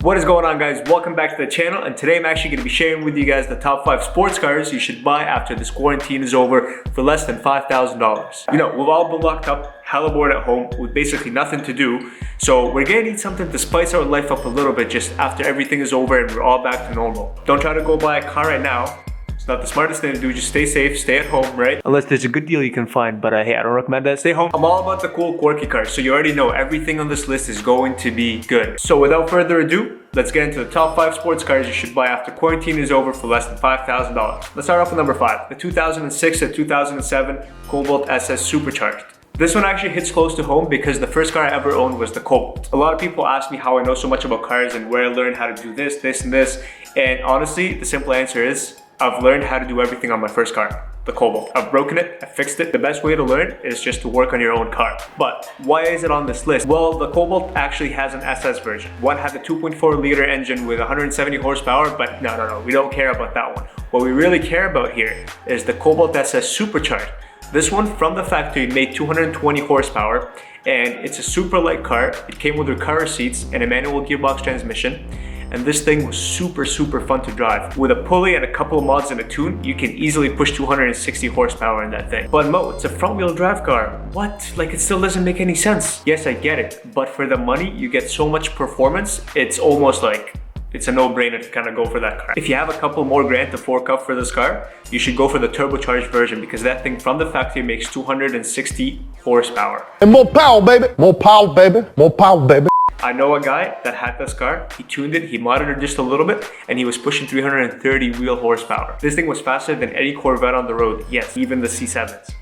What is going on, guys? Welcome back to the channel, and today I'm actually going to be sharing with you guys the top 5 sports cars you should buy after this quarantine is over for less than $5,000. You know, we've all been locked up, hella bored at home with basically nothing to do, so we're gonna need something to spice our life up a little bit just after everything is over and we're all back to normal. Don't try to go buy a car right now. It's not the smartest thing to do. Just stay safe, stay at home, right? Unless there's a good deal you can find, but hey, I don't recommend that. Stay home. I'm all about the cool, quirky cars, so you already know everything on this list is going to be good. So without further ado, let's get into the top 5 sports cars you should buy after quarantine is over for less than $5,000. Let's start off with number 5, the 2006 to 2007 Cobalt SS Supercharged. This one actually hits close to home because the first car I ever owned was the Cobalt. A lot of people ask me how I know so much about cars and where I learned how to do this, and this. And honestly, the simple answer is I've learned how to do everything on my first car, the Cobalt. I've broken it, I fixed it. The best way to learn is just to work on your own car. But why is it on this list? Well, the Cobalt actually has an SS version. One had the 2.4 liter engine with 170 horsepower, but no, we don't care about that one. What we really care about here is the Cobalt SS Supercharged. This one from the factory made 220 horsepower, and it's a super light car. It came with recovery seats and a manual gearbox transmission. And this thing was super fun to drive. With a pulley and a couple of mods and a tune, you can easily push 260 horsepower in that thing. But Mo, it's a front wheel drive car. What? Like, it still doesn't make any sense. Yes, I get it, but for the money, you get so much performance, it's almost like it's a no-brainer to kind of go for that car. If you have a couple more grand to fork up for this car, you should go for the turbocharged version because that thing from the factory makes 260 horsepower. And more power, baby. More power, baby. More power, baby. I know a guy that had this car, he tuned it, he modded it just a little bit, and he was pushing 330 wheel horsepower. This thing was faster than any Corvette on the road, yes, even the C7s.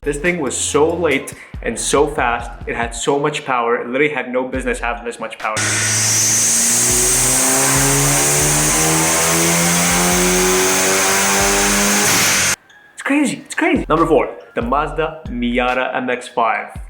This thing was so light and so fast, it had so much power, it literally had no business having this much power. It's crazy. Number 4, the Mazda Miata MX5.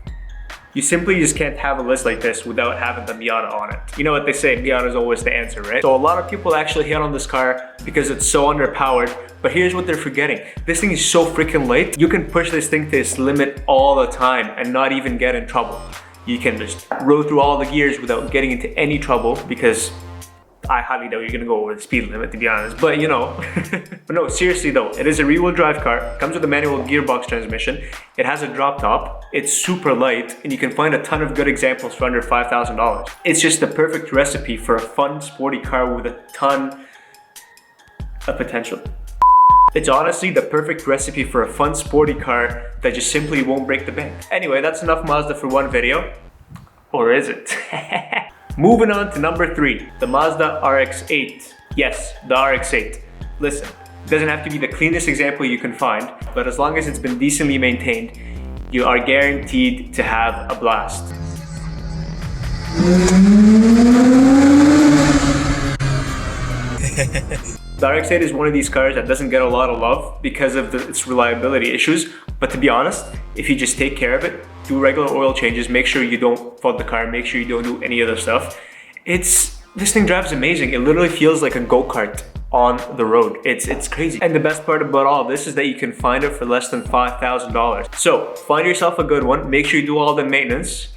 You simply just can't have a list like this without having the Miata on it. You know what they say, Miata is always the answer, right? So a lot of people actually hit on this car because it's so underpowered, but here's what they're forgetting. This thing is so freaking light, you can push this thing to its limit all the time and not even get in trouble. You can just roll through all the gears without getting into any trouble because I highly doubt you're gonna go over the speed limit, to be honest, but you know. But no, seriously though, it is a rear-wheel drive car, comes with a manual gearbox transmission, it has a drop top, it's super light, and you can find a ton of good examples for under $5,000. It's just the perfect recipe for a fun, sporty car with a ton of potential. It's honestly the perfect recipe for a fun, sporty car that just simply won't break the bank. Anyway, that's enough Mazda for one video. Or is it? Moving on to number 3, the Mazda RX8. Yes, the RX8. Listen, it doesn't have to be the cleanest example you can find, but as long as it's been decently maintained, you are guaranteed to have a blast. The RX8 is one of these cars that doesn't get a lot of love because of its reliability issues, but to be honest, if you just take care of it, do regular oil changes, make sure you don't fault the car, make sure you don't do any other stuff, this thing drives amazing. It literally feels like a go-kart on the road. It's crazy. And the best part about all this is that you can find it for less than $5,000. So find yourself a good one, make sure you do all the maintenance,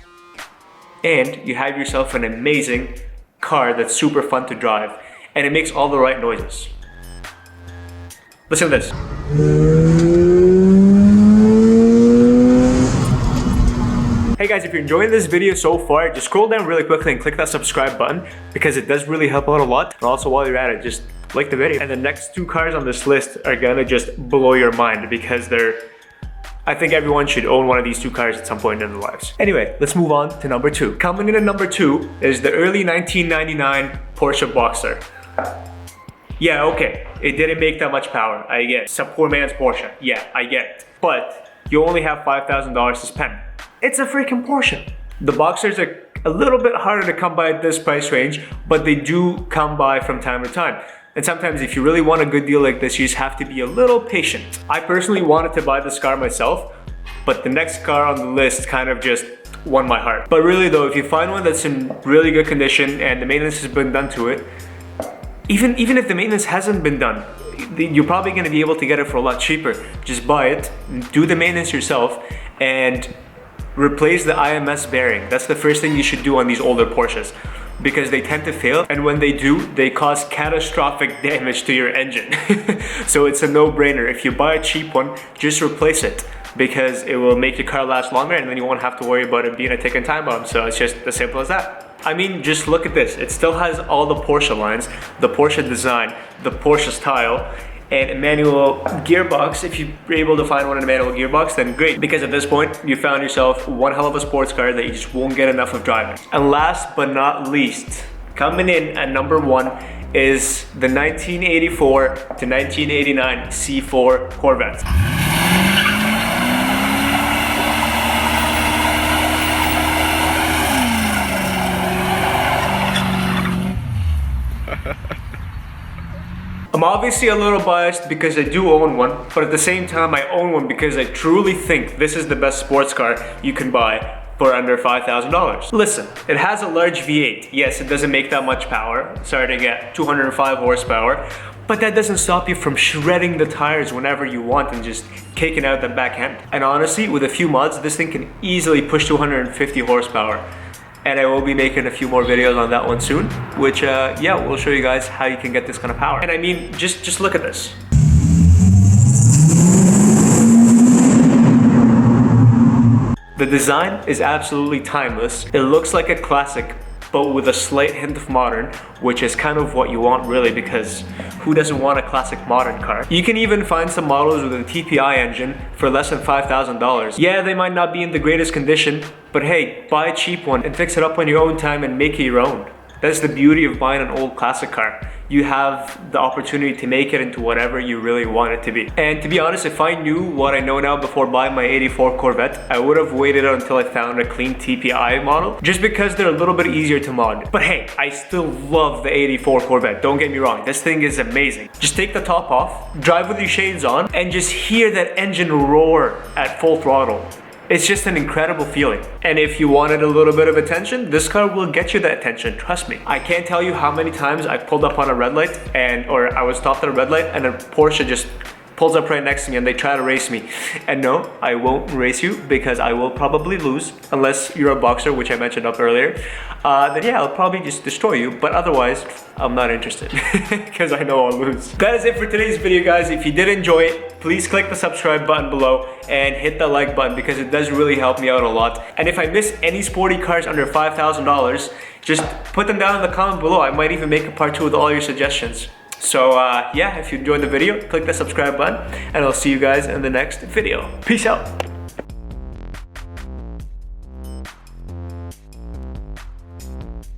and you have yourself an amazing car that's super fun to drive. And it makes all the right noises. Listen to this. Hey guys, if you're enjoying this video so far, just scroll down really quickly and click that subscribe button because it does really help out a lot. And also while you're at it, just like the video. And the next 2 cars on this list are gonna just blow your mind because I think everyone should own one of these 2 cars at some point in their lives. Anyway, let's move on to number 2. Coming in at number 2 is the early 1999 Porsche Boxster. Yeah, okay, it didn't make that much power, I get it. It's a poor man's Porsche, yeah, I get it. But you only have $5,000 to spend. It's a freaking Porsche. The Boxsters are a little bit harder to come by at this price range, but they do come by from time to time. And sometimes if you really want a good deal like this, you just have to be a little patient. I personally wanted to buy this car myself, but the next car on the list kind of just won my heart. But really though, if you find one that's in really good condition and the maintenance has been done to it, even if the maintenance hasn't been done, you're probably going to be able to get it for a lot cheaper. Just buy it, do the maintenance yourself, and replace the IMS bearing. That's the first thing you should do on these older Porsches, because they tend to fail, and when they do, they cause catastrophic damage to your engine. So it's a no-brainer. If you buy a cheap one, just replace it, because it will make your car last longer, and then you won't have to worry about it being a ticking time bomb. So it's just as simple as that. I mean, just look at this. It still has all the Porsche lines, the Porsche design, the Porsche style, and a manual gearbox. If you're able to find one in a manual gearbox, then great, because at this point, you found yourself one hell of a sports car that you just won't get enough of driving. And last but not least, coming in at number 1 is the 1984 to 1989 C4 Corvette. I'm obviously a little biased because I do own one, but at the same time I own one because I truly think this is the best sports car you can buy for under $5,000. Listen, it has a large V8. Yes, it doesn't make that much power, starting at 205 horsepower, but that doesn't stop you from shredding the tires whenever you want and just kicking out the back end. And honestly, with a few mods, this thing can easily push 250 horsepower. And I will be making a few more videos on that one soon, which yeah, we'll show you guys how you can get this kind of power. And I mean, just look at this. The design is absolutely timeless. It looks like a classic, but with a slight hint of modern, which is kind of what you want really, because who doesn't want a classic modern car? You can even find some models with a TPI engine for less than $5,000. Yeah, they might not be in the greatest condition, but hey, buy a cheap one and fix it up on your own time and make it your own. That's the beauty of buying an old classic car. You have the opportunity to make it into whatever you really want it to be. And to be honest, if I knew what I know now before buying my 84 Corvette, I would have waited until I found a clean TPI model, just because they're a little bit easier to mod. But hey, I still love the 84 Corvette, don't get me wrong, this thing is amazing. Just take the top off, drive with your shades on, and just hear that engine roar at full throttle. It's just an incredible feeling. And if you wanted a little bit of attention, this car will get you that attention, trust me. I can't tell you how many times I pulled up on a red light or I was stopped at a red light and a Porsche just pulls up right next to me and they try to race me. And no, I won't race you because I will probably lose, unless you're a Boxster, which I mentioned up earlier. Then yeah, I'll probably just destroy you, but otherwise, I'm not interested because I know I'll lose. That is it for today's video, guys. If you did enjoy it, please click the subscribe button below and hit the like button because it does really help me out a lot. And if I miss any sporty cars under $5,000, just put them down in the comment below. I might even make a part 2 with all your suggestions. So yeah, if you enjoyed the video, click the subscribe button and I'll see you guys in the next video. Peace out.